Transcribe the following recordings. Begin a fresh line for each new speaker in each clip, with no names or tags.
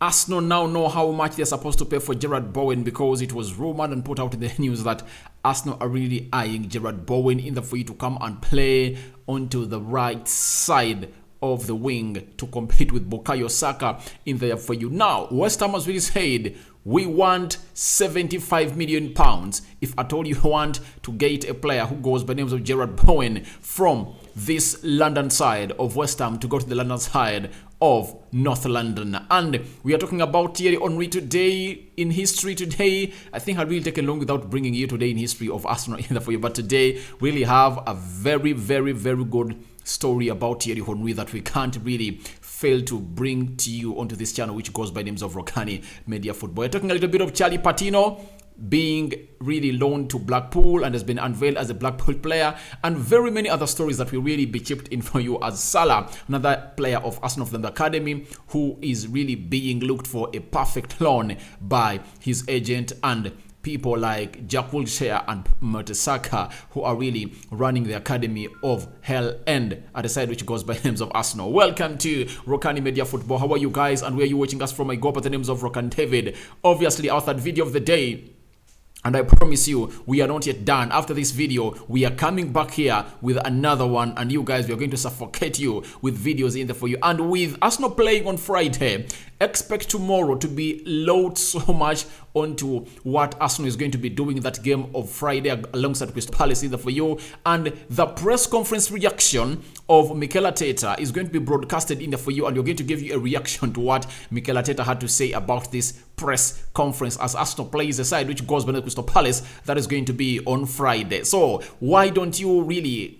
Arsenal now know how much they're supposed to pay for Jarrod Bowen, because it was rumored and put out in the news that Arsenal are really eyeing Jarrod Bowen in the for you to come and play onto the right side of the wing to compete with Bukayo Saka in there for you. Now, West Ham has really said, we want £75 million if at all you want to get a player who goes by the names of Jarrod Bowen from this London side of West Ham to go to the London side of North London. And we are talking about Thierry Henry today in history. Today, I think I'll really take long without bringing you today in history of Arsenal in the for you. But today, we really have a very, very, very good story about Thierry Henry that we can't really fail to bring to you onto this channel, which goes by names of Rokani Media Football. We're talking a little bit of Charlie Patino being really loaned to Blackpool and has been unveiled as a Blackpool player, and very many other stories that will really be chipped in for you, as Salah, another player of Arsenal from the academy, who is really being looked for a perfect loan by his agent, and people like Jack Wilshere and Mertesacker, who are really running the academy of Hell End at the side which goes by the names of Arsenal. Welcome to Rokani Media Football. How are you guys, and where are you watching us from? I go by the names of Rokan David. Obviously, our third video of the day. And I promise you, we are not yet done. After this video, we are coming back here with another one. And you guys, we are going to suffocate you with videos in there for you. And with Arsenal playing on Friday, expect tomorrow to be load so much onto what Arsenal is going to be doing in that game of Friday alongside Crystal Palace in there for you. And the press conference reaction of Mikel Arteta is going to be broadcasted in there for you. And we're going to give you a reaction to what Mikel Arteta had to say about this press conference as Arsenal plays a side which goes by the Crystal Palace that is going to be on Friday. So why don't you really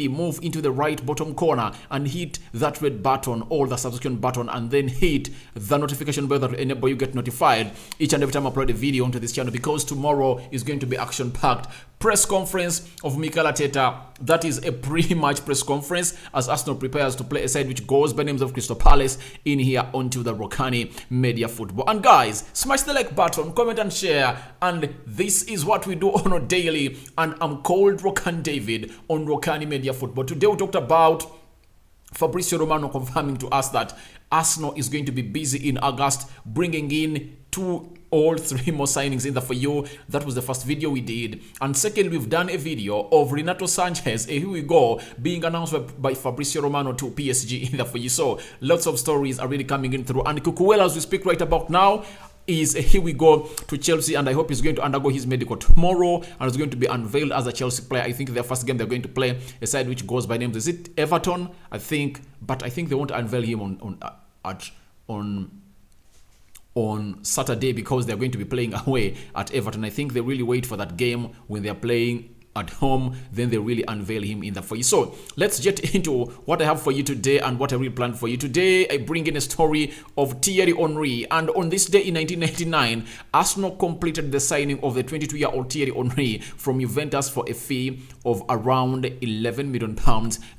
move into the right bottom corner and hit that red button or the subscription button, and then hit the notification bell that will enable you get notified each and every time I upload a video onto this channel, because tomorrow is going to be action-packed. Press conference of Mikel Arteta. That is a pre-match press conference as Arsenal prepares to play a side which goes by names of Crystal Palace in here onto the Rokani Media Football. And guys, smash the like button, comment and share. And this is what we do on a daily. And I'm called Rokan David on Rokani Media Football. Today we talked about Fabrizio Romano confirming to us that Arsenal is going to be busy in August, bringing in all three more signings in there for you. That was the first video we did. And second, we've done a video of Renato Sanchez, here we go, being announced by Fabrizio Romano to PSG in there for you. So lots of stories are really coming in through. And Cucurella, as we speak right about now, is here we go to Chelsea, and I hope he's going to undergo his medical tomorrow and is going to be unveiled as a Chelsea player. I think their first game they're going to play a side which goes by names, is it Everton? I think, but I think they won't unveil him on Saturday because they're going to be playing away at Everton. I think they really wait for that game when they're playing at home, then they really unveil him in the for you. So let's get into what I have for you today and what I really planned for you today. I bring in a story of Thierry Henry, and on this day in 1999, Arsenal completed the signing of the 22-year-old Thierry Henry from Juventus for a fee of around £11 million.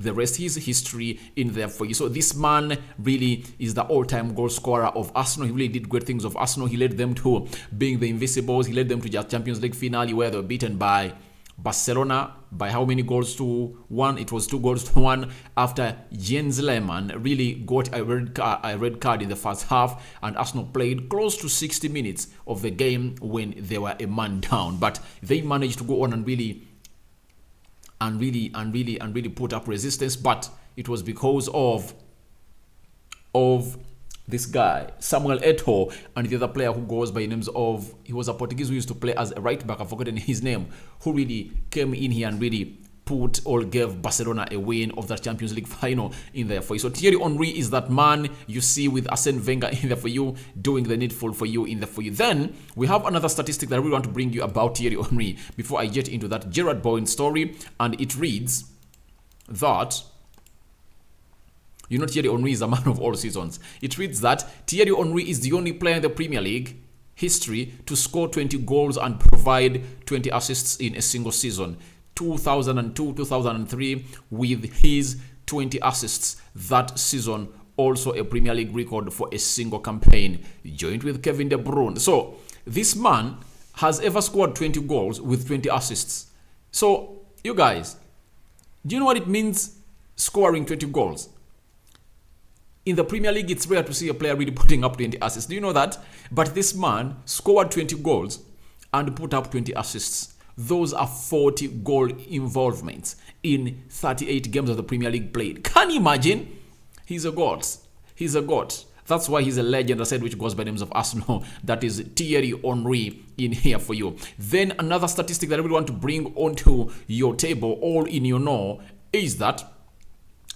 The rest is history in there for you. So this man really is the all-time goal scorer of Arsenal. He really did great things of Arsenal. He led them to being the Invisibles. He led them to the Champions League finale where they were beaten by Barcelona by how many goals to 1? It was 2-1 after Jens Lehmann really got a red card in the first half, and Arsenal played close to 60 minutes of the game when they were a man down. But they managed to go on and really put up resistance. But it was because of this guy, Samuel Eto'o, and the other player who goes by names of, he was a Portuguese who used to play as a right back, I've forgotten his name, who really came in here and really gave Barcelona a win of that Champions League final in there for you. So Thierry Henry is that man you see with Arsene Wenger in there for you, doing the needful for you in there for you. Then we have another statistic that I really want to bring you about Thierry Henry before I get into that Jarrod Bowen story, and it reads that, you know, Thierry Henry is a man of all seasons. It reads that Thierry Henry is the only player in the Premier League history to score 20 goals and provide 20 assists in a single season. 2002-2003 with his 20 assists that season, also a Premier League record for a single campaign, joined with Kevin De Bruyne. So this man has ever scored 20 goals with 20 assists. So you guys, do you know what it means scoring 20 goals? In the Premier League, it's rare to see a player really putting up 20 assists. Do you know that? But this man scored 20 goals and put up 20 assists. Those are 40 goal involvements in 38 games of the Premier League played. Can you imagine? He's a god. He's a god. That's why he's a legend, I said, which goes by the names of Arsenal. That is Thierry Henry in here for you. Then another statistic that I really want to bring onto your table, all in your know, is that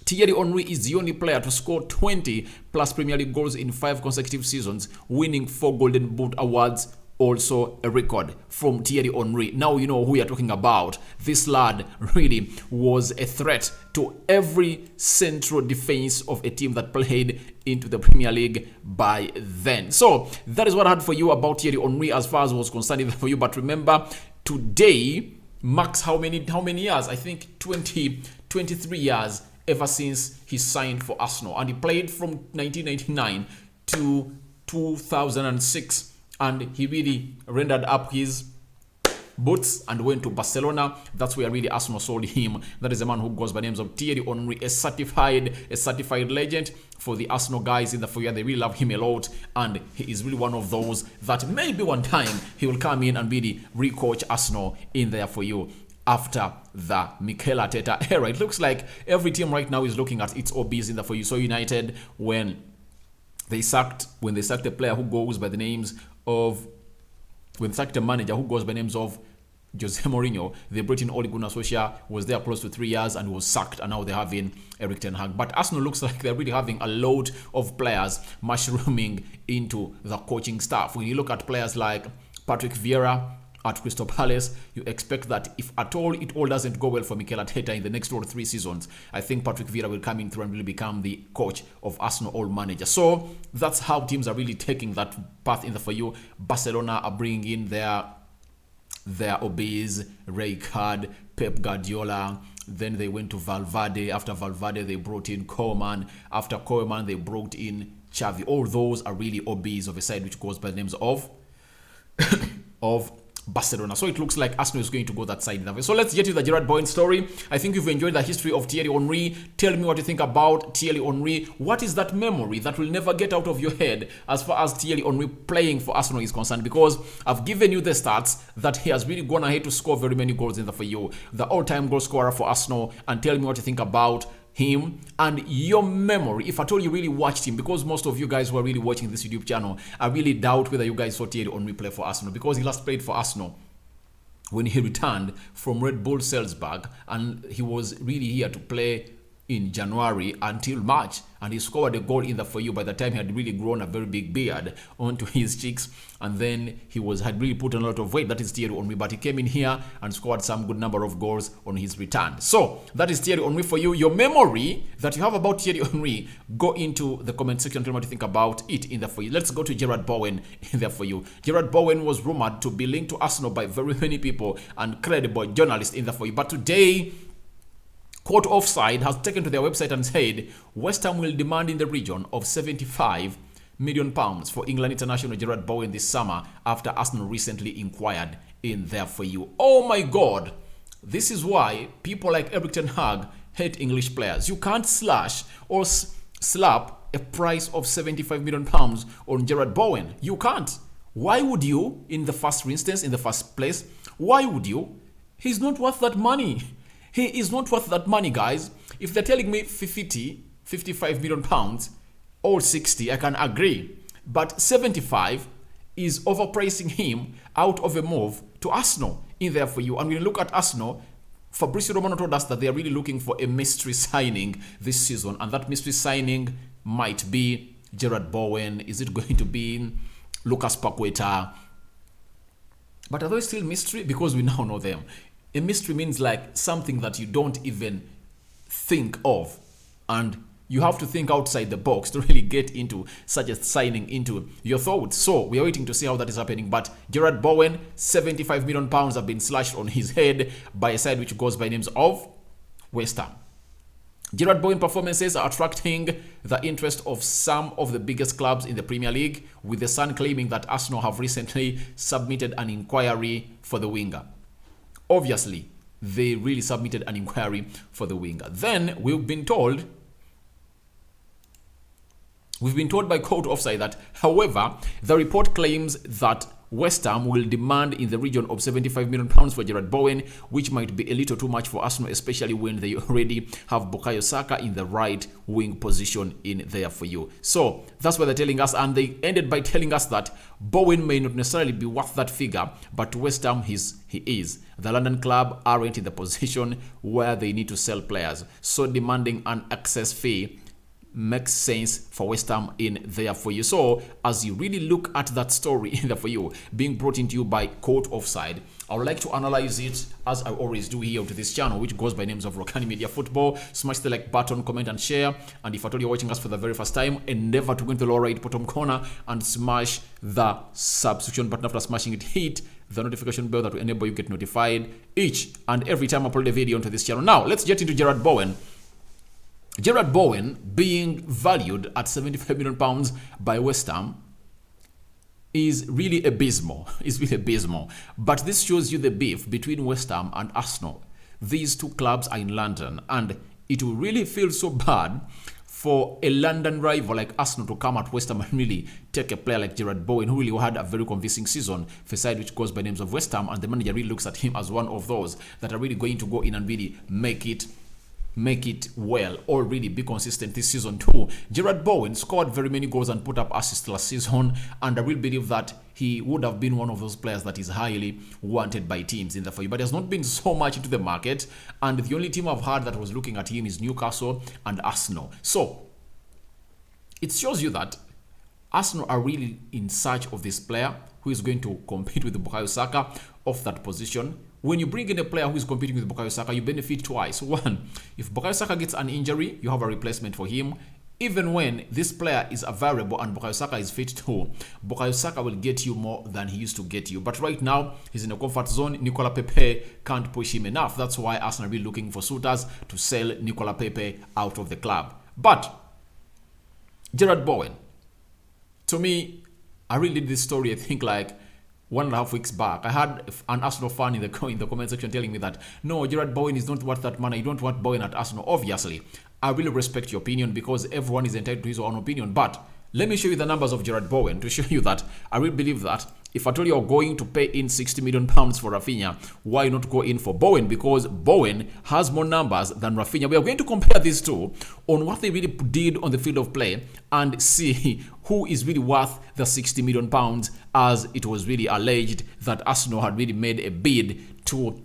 Thierry Henry is the only player to score 20 plus Premier League goals in 5 consecutive seasons, winning 4 Golden Boot awards. Also a record from Thierry Henry. Now you know who you're talking about. This lad really was a threat to every central defense of a team that played into the Premier League by then. So that is what I had for you about Thierry Henry as far as was concerned for you. But remember, today marks how many years? I think 23 years ever since he signed for Arsenal. And he played from 1999 to 2006. And he really rendered up his boots and went to Barcelona. That's where really Arsenal sold him. That is a man who goes by names of Thierry Henry, a certified legend for the Arsenal guys in the foyer. They really love him a lot, and he is really one of those that maybe one time he will come in and really re-coach Arsenal in there for you after the Mikel Arteta era. It looks like every team right now is looking at its OBs in the for you. So United, when they sacked a player who goes by the names of, when they sacked a manager who goes by names of Jose Mourinho, they brought in Ole Gunnar Solskjaer, was there close to 3 years and was sacked, and now they're having Erik ten Hag. But Arsenal looks like they're really having a lot of players mushrooming into the coaching staff. When you look at players like Patrick Vieira at Crystal Palace, you expect that if at all it all doesn't go well for Mikel Arteta in the next 2 or 3 seasons, I think Patrick Vieira will come in through and really become the coach of Arsenal all manager. So that's how teams are really taking that path in the for you. Barcelona are bringing in their OBs, Rijkaard, Pep Guardiola. Then they went to Valverde. After Valverde, they brought in Koeman. After Koeman, they brought in Xavi. All those are really OBs of a side which goes by the names of Barcelona. So it looks like Arsenal is going to go that side. So let's get to the Jarrod Bowen story. I think you've enjoyed the history of Thierry Henry. Tell me what you think about Thierry Henry. What is that memory that will never get out of your head as far as Thierry Henry playing for Arsenal is concerned? Because I've given you the stats that he has really gone ahead to score very many goals in the for you. The all-time goal scorer for Arsenal. And tell me what you think about him and your memory, if at all you really watched him, because most of you guys who are really watching this YouTube channel, I really doubt whether you guys saw Thierry Henry play for Arsenal, because he last played for Arsenal when he returned from Red Bull Salzburg, and he was really here to play in January until March, and he scored a goal in the for you. By the time he had really grown a very big beard onto his cheeks, and then he had really put on a lot of weight. That is Thierry Henry, but he came in here and scored some good number of goals on his return. So that is Thierry Henry for you. Your memory that you have about Thierry Henry, go into the comment section and tell me what you think about it in there for you. Let's go to Jarrod Bowen in there for you. Jarrod Bowen was rumored to be linked to Arsenal by very many people and credible journalists in there for you, but today Court Offside has taken to their website and said West Ham will demand in the region of £75 million for England international Jarrod Bowen this summer after Arsenal recently inquired in there for you. Oh my God. This is why people like Erik ten Hag hate English players. You can't slash or slap a price of £75 million on Jarrod Bowen. You can't. Why would you, in the first instance, in the first place? Why would you? He's not worth that money. He is not worth that money, guys. If they're telling me 55 million pounds or 60, I can agree. But 75 is overpricing him out of a move to Arsenal in there for you. And when you look at Arsenal, Fabrizio Romano told us that they are really looking for a mystery signing this season. And that mystery signing might be Jarrod Bowen. Is it going to be Lucas Paqueta? But are those still mystery? Because we now know them. A mystery means like something that you don't even think of, and you have to think outside the box to really get into such a signing into your thoughts. So we are waiting to see how that is happening. But Jarrod Bowen, £75 million have been slashed on his head by a side which goes by names of West Ham. Jarrod Bowen performances are attracting the interest of some of the biggest clubs in the Premier League, with the Sun claiming that Arsenal have recently submitted an inquiry for the winger. Obviously, they really submitted an inquiry for the winger. Then we've been told We've been told by Court Offside that, however, the report claims that West Ham will demand in the region of £75 million for Jarrod Bowen, which might be a little too much for Arsenal, especially when they already have Bukayo Saka in the right wing position in there for you. So that's what they're telling us, and they ended by telling us that Bowen may not necessarily be worth that figure, but to West Ham he is. The London club aren't in the position where they need to sell players, so demanding an excess fee makes sense for West Ham in there for you. So as you really look at that story in there for you, being brought into you by Court Offside, I would like to analyze it as I always do here to this channel, which goes by names of Rokani Media Football. Smash the like button, comment and share, and if at all you're watching us for the very first time, endeavor to go into the lower right bottom corner and smash the subscription button. After smashing it, hit the notification bell that will enable you get notified each and every time I upload a video onto this channel. Now let's get into Jarrod Bowen. Jarrod Bowen being valued at £75 million by West Ham is really abysmal. It's really abysmal. But this shows you the beef between West Ham and Arsenal. These two clubs are in London, and it will really feel so bad for a London rival like Arsenal to come at West Ham and really take a player like Jarrod Bowen, who really had a very convincing season for a side which goes by names of West Ham, and the manager really looks at him as one of those that are really going to go in and really make it well or really be consistent this season too. Jarrod Bowen scored very many goals and put up assists last season, and I will believe that he would have been one of those players that is highly wanted by teams in the for you, but he has not been so much into the market, and the only team I've heard that was looking at him is Newcastle and Arsenal. So it shows you that Arsenal are really in search of this player who is going to compete with Bukayo Saka off that position. When you bring in a player who is competing with Bukayo Saka, you benefit twice. One, if Bukayo Saka gets an injury, you have a replacement for him. Even when this player is available and Bukayo Saka is fit too, Bukayo Saka will get you more than he used to get you. But right now, he's in a comfort zone. Nicola Pepe can't push him enough. That's why Arsenal will be looking for suitors to sell Nicola Pepe out of the club. But Jarrod Bowen, to me, I really did this story, I think, like 1.5 weeks back. I had an Arsenal fan in the comment section telling me that, no, Jarrod Bowen is not worth that money. You don't want Bowen at Arsenal. Obviously, I really respect your opinion because everyone is entitled to his own opinion. But let me show you the numbers of Jarrod Bowen to show you that I really believe that if at all you're going to pay in £60 million for Rafinha, why not go in for Bowen? Because Bowen has more numbers than Rafinha. We are going to compare these two on what they really did on the field of play and see who is really worth the £60 million, as it was really alleged that Arsenal had really made a bid to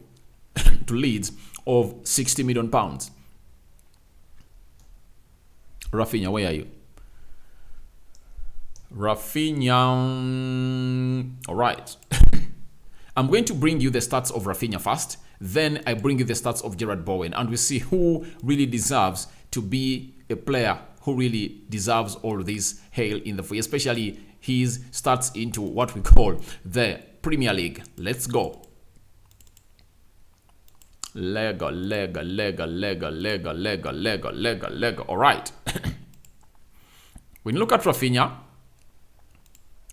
Leeds of £60 million. Rafinha, where are you? Rafinha. All right. I'm going to bring you the stats of Rafinha first. Then I bring you the stats of Jarrod Bowen, and we see who really deserves to be a player who really deserves all this hail in the free, especially his stats into what we call the Premier League. Let's go. Lega. All right. When you look at Rafinha,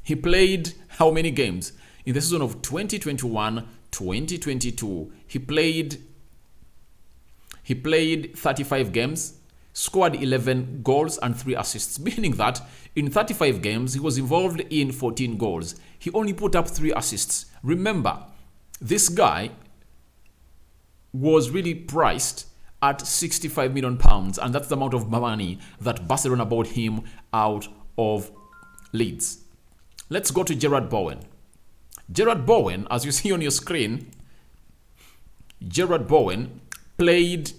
he played how many games? In the season of 2021-2022, he played 35 games, scored 11 goals and 3 assists, meaning that in 35 games, he was involved in 14 goals. He only put up 3 assists. Remember, this guy was really priced at £65 million, and that's the amount of money that Barcelona bought him out of Leeds. Let's go to Jarrod Bowen. Jarrod Bowen, as you see on your screen, Jarrod Bowen played,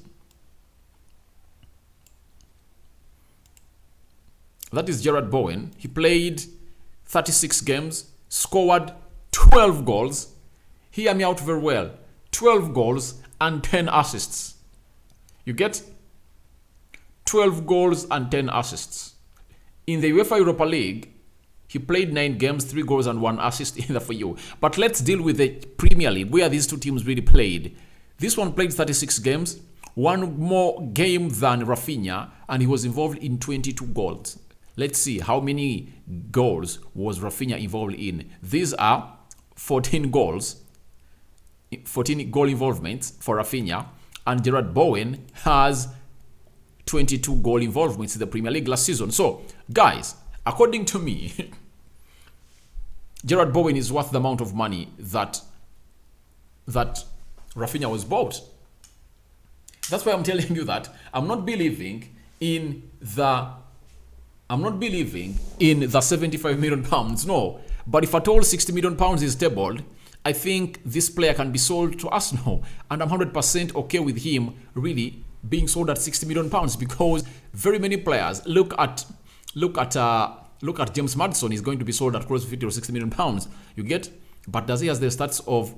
that is Jarrod Bowen. He played 36 games, scored 12 goals. Hear me out very well. 12 goals and 10 assists. You get 12 goals and 10 assists. In the UEFA Europa League, he played 9 games, 3 goals and 1 assist in the for you. But let's deal with the Premier League, where these two teams really played. This one played 36 games, 1 more game than Rafinha, and he was involved in 22 goals. Let's see how many goals was Rafinha involved in. These are 14 goals, 14 goal involvements for Rafinha, and Jarrod Bowen has 22 goal involvements in the Premier League last season. So, guys, according to me, Jarrod Bowen is worth the amount of money that Rafinha was bought. That's why I'm telling you that I'm not believing in the 75 million pounds. No, but if at all 60 million pounds is tabled, I think this player can be sold to Arsenal, and I'm 100% okay with him really being sold at 60 million pounds, because very many players look at James Maddison is going to be sold at close to 50 or 60 million pounds. You get? But does he has the stats of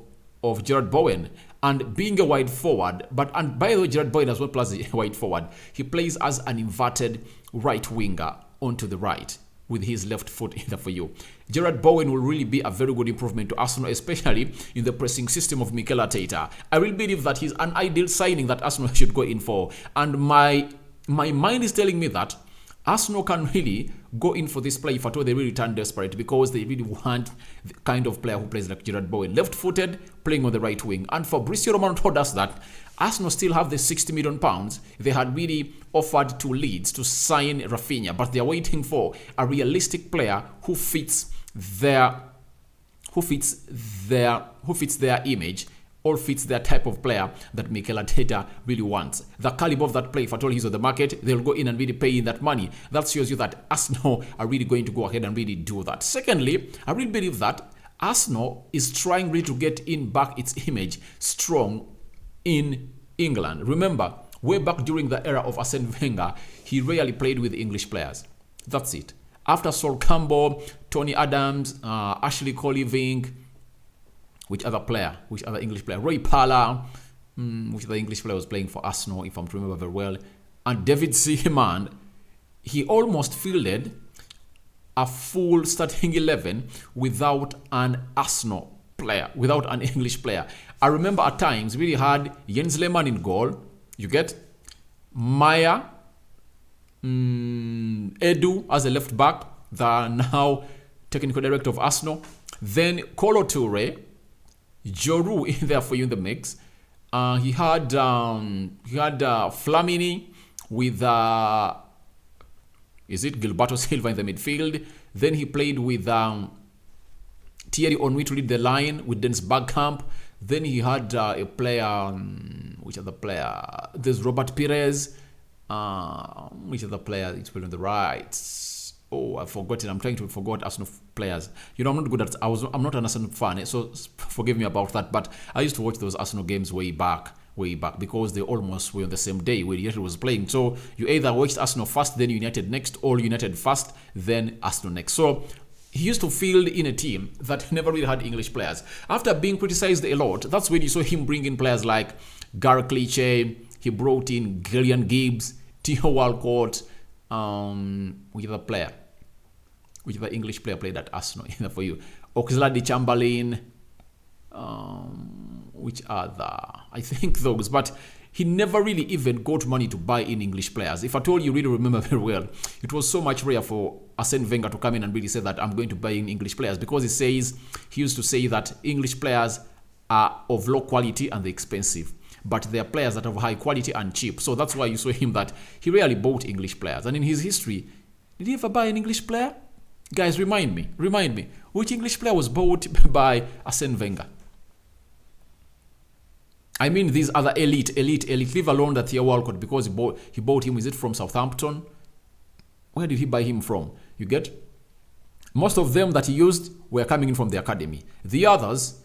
Jarrod Bowen and being a wide forward? And by the way, Jarrod Bowen as well plays a wide forward. He plays as an inverted right winger onto the right with his left foot in there for you. Jarrod Bowen will really be a very good improvement to Arsenal, especially in the pressing system of Mikel Arteta. I really believe that he's an ideal signing that Arsenal should go in for. And my mind is telling me that Arsenal can really go in for this play if at all they really turn desperate, because they really want the kind of player who plays like Jarrod Bowen, left-footed, playing on the right wing. And Fabrizio Romano told us that Arsenal still have the 60 million pounds they had really offered to Leeds to sign Rafinha, but they are waiting for a realistic player who fits their image, or fits their type of player that Mikel Arteta really wants. The caliber of that player, if at all he's on the market, they'll go in and really pay in that money. That shows you that Arsenal are really going to go ahead and really do that. Secondly, I really believe that Arsenal is trying really to get in back its image strong in England. Remember, way back during the era of Arsene Wenger, he rarely played with English players. That's it. After Sol Campbell, Tony Adams, Ashley Cole-Living, which other English player? Roy Parlour, which other English player was playing for Arsenal, if I'm to remember very well, and David Seaman. He almost fielded a full starting 11 without an Arsenal player, without an English player. I remember at times really had Jens Lehmann in goal. You get Maya, Edu as a left back, the now technical director of Arsenal. Then Kolo Toure, Joru in there for you in the mix. He had Flamini with is it Gilberto Silva in the midfield. Then he played with Thierry Henry to lead the line with Dennis Bergkamp. Then he had a player, which other player? There's Robert Pires. Which other player is playing on the right? Oh, I've forgotten. I'm trying to forget Arsenal players. You know, I'm not good at. I'm not an Arsenal fan, so forgive me about that. But I used to watch those Arsenal games way back, because they almost were on the same day when United was playing. So you either watched Arsenal first, then United next, or United first, then Arsenal next. So he used to field in a team that never really had English players. After being criticized a lot, that's when you saw him bring in players like Gary Cliche. He brought in Gillian Gibbs, Theo Walcott. Which other English player played at Arsenal for you? Oxlade-Chamberlain. Which other? I think those. But he never really even got money to buy in English players. If I told you really remember very well, it was so much rare for Arsene Wenger to come in and really say that I'm going to buy in English players, because he used to say that English players are of low quality and they're expensive, but they are players that are of high quality and cheap. So that's why you saw him that he rarely bought English players. And in his history, did he ever buy an English player? Guys, remind me. Which English player was bought by Arsene Wenger? I mean these other elite. Leave alone that Theo Walcott, because he bought him, is it from Southampton? Where did he buy him from? You get? Most of them that he used were coming in from the academy. The others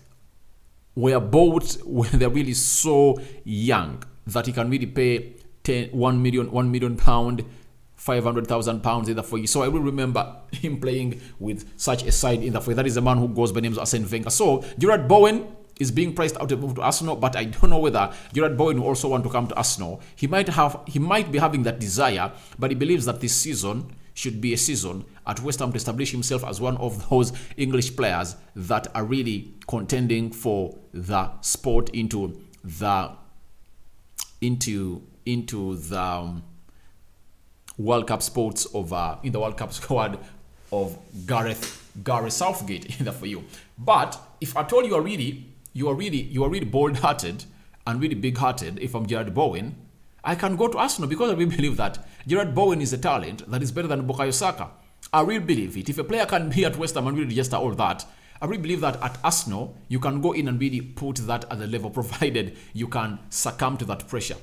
were bought when they're really so young that he can really pay 1 million pound, 500,000 pounds in the for you. So I will remember him playing with such a side in the for. That is a man who goes by names Arsene Wenger. So Jarrod Bowen is being priced out to move to Arsenal, but I don't know whether Jarrod Bowen will also want to come to Arsenal. He might be having that desire, but he believes that this season should be a season at West Ham to establish himself as one of those English players that are really contending for the spot into the World Cup sports in the World Cup squad of Gareth Southgate in there for you. But if I told you you are really bold-hearted and really big-hearted, if I'm Jarrod Bowen, I can go to Arsenal because I really believe that Jarrod Bowen is a talent that is better than Bukayo Saka. I really believe it. If a player can be at West Ham and really register all that, I really believe that at Arsenal, you can go in and really put that at the level, provided you can succumb to that pressure.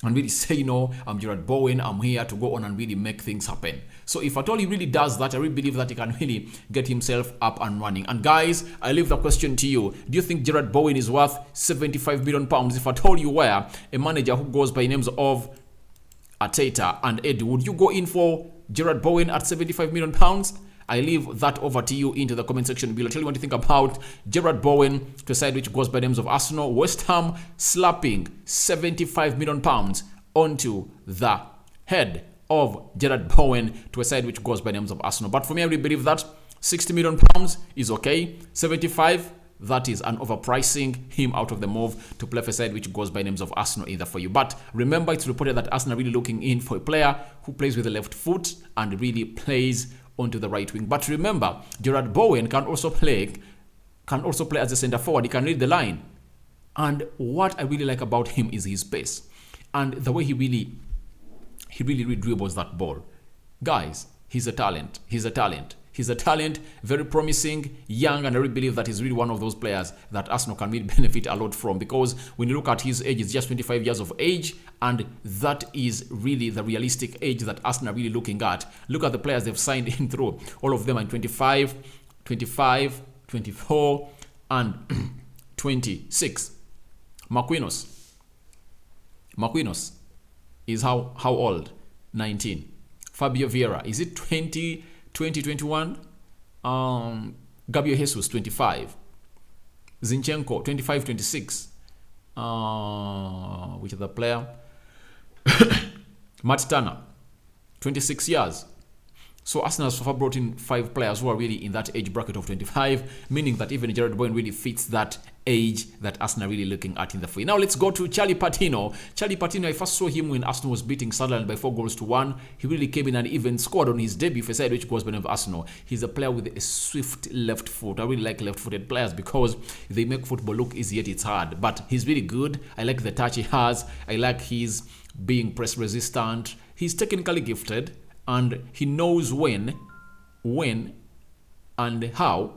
And really say, no, I'm Jarrod Bowen, I'm here to go on and really make things happen. So if at all he really does that, I really believe that he can really get himself up and running. And guys, I leave the question to you. Do you think Jarrod Bowen is worth £75 million? If at all you were a manager who goes by names of Arteta and Eddie, would you go in for Jarrod Bowen at £75 million? I leave that over to you into the comment section below. Tell me what you think about Jarrod Bowen, to decide which goes by names of Arsenal. West Ham slapping £75 million onto the head of Jarrod Bowen to decide which goes by names of Arsenal. But for me, I really believe that £60 million is okay. 75, that is an overpricing him out of the move to play for a side which goes by names of Arsenal either for you. But remember, it's reported that Arsenal are really looking in for a player who plays with the left foot and really plays onto the right wing. But remember, Jarrod Bowen can also play as a centre forward. He can read the line. And what I really like about him is his pace and the way he really dribbles that ball. Guys, he's a talent. He's a talent, very promising, young, and I really believe that he's really one of those players that Arsenal can really benefit a lot from, because when you look at his age, he's just 25 years of age, and that is really the realistic age that Arsenal are really looking at. Look at the players they've signed in through. All of them are 25, 24, and 26. Marquinhos is how old? 19. Fabio Vieira, is it 21? Gabriel Jesus, 25. Zinchenko, 25, 26. Which other player? Matt Turner, 26 years. So Arsenal has so far brought in 5 players who are really in that age bracket of 25, meaning that even Jarrod Bowen really fits that age that Arsenal are really looking at in the free. Now let's go to Thierry Patino. Thierry Patino, I first saw him when Arsenal was beating Sunderland by 4-1. He really came in and even scored on his debut for a side which goes by the name of Arsenal. He's a player with a swift left foot. I really like left-footed players because they make football look easy, yet it's hard. But he's really good. I like the touch he has. I like his being press resistant. He's technically gifted, and he knows when and how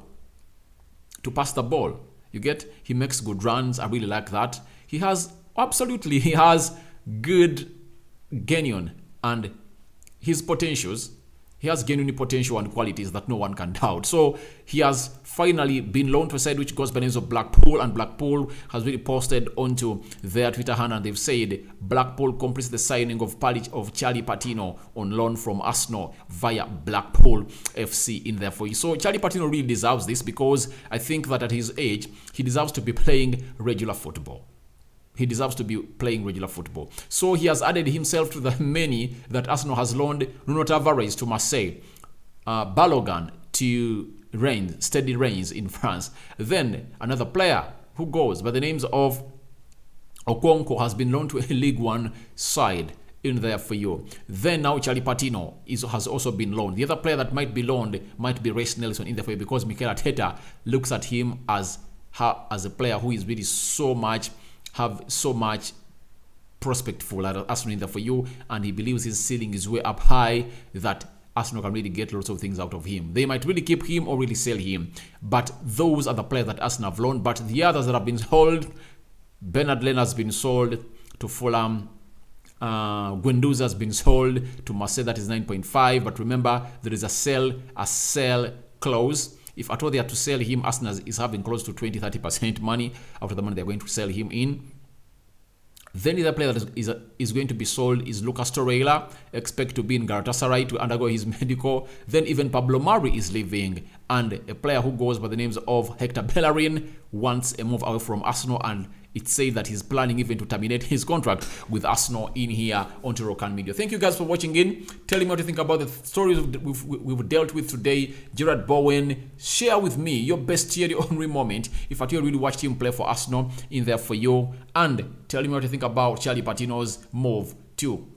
to pass the ball. You get? He makes good runs. I really like that. He has good genuine and his potentials. He has genuine potential and qualities that no one can doubt. So he has finally been loaned to a side which goes by the names of Blackpool, and Blackpool has really posted onto their Twitter handle, and they've said Blackpool completes the signing of Thierry Patino on loan from Arsenal via Blackpool FC in there for you. So Thierry Patino really deserves this, because I think that at his age, he deserves to be playing regular football. So he has added himself to the many that Arsenal has loaned: Nuno Tavares to Marseille, Balogun to Steady Reims in France. Then another player who goes by the names of Okonkwo has been loaned to a League One side in there for you. Then now Thierry Patino has also been loaned. The other player that might be loaned might be Reece Nelson in there for you, because Mikel Arteta looks at him as a player who is really so much prospectful at Arsenal in there for you, and he believes his ceiling is way up high, that Arsenal can really get lots of things out of him. They might really keep him or really sell him, but those are the players that Arsenal have loaned. But the others that have been sold: Bernard Leno has been sold to Fulham, Guendouzi has been sold to Marseille, that is 9.5. But remember, there is a sell clause. If at all they are to sell him, Arsenal is having close to 20-30% money out of the money they're going to sell him in. Then the other player that is going to be sold is Lucas Torreira, expect to be in Galatasaray to undergo his medical. Then even Pablo Mari is leaving, and a player who goes by the names of Hector Bellerin wants a move away from Arsenal, and it's said that he's planning even to terminate his contract with Arsenal in here onto Rokani Media. Thank you guys for watching in. Tell me what you think about the stories we've dealt with today. Jarrod Bowen, share with me your best Thierry Henry moment, if at all you really watched him play for Arsenal in there for you. And tell me what you think about Thierry Patino's move to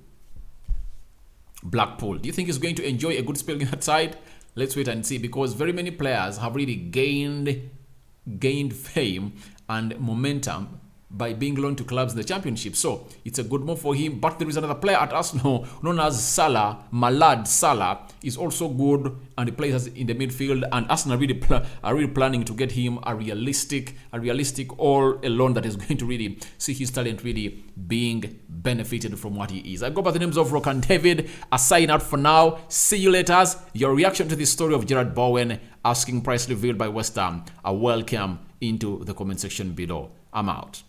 Blackpool. Do you think he's going to enjoy a good spell in that side? Let's wait and see, because very many players have really gained fame and momentum by being loaned to clubs in the Championship. So it's a good move for him. But there is another player at Arsenal known as Salah. Malad Salah is also good, and he plays in the midfield. And Arsenal are really planning to get him a realistic all alone that is going to really see his talent really being benefited from what he is. I go by the names of Rokani David. A sign out for now. See you later. Your reaction to this story of Jarrod Bowen asking price revealed by West Ham, a welcome into the comment section below. I'm out.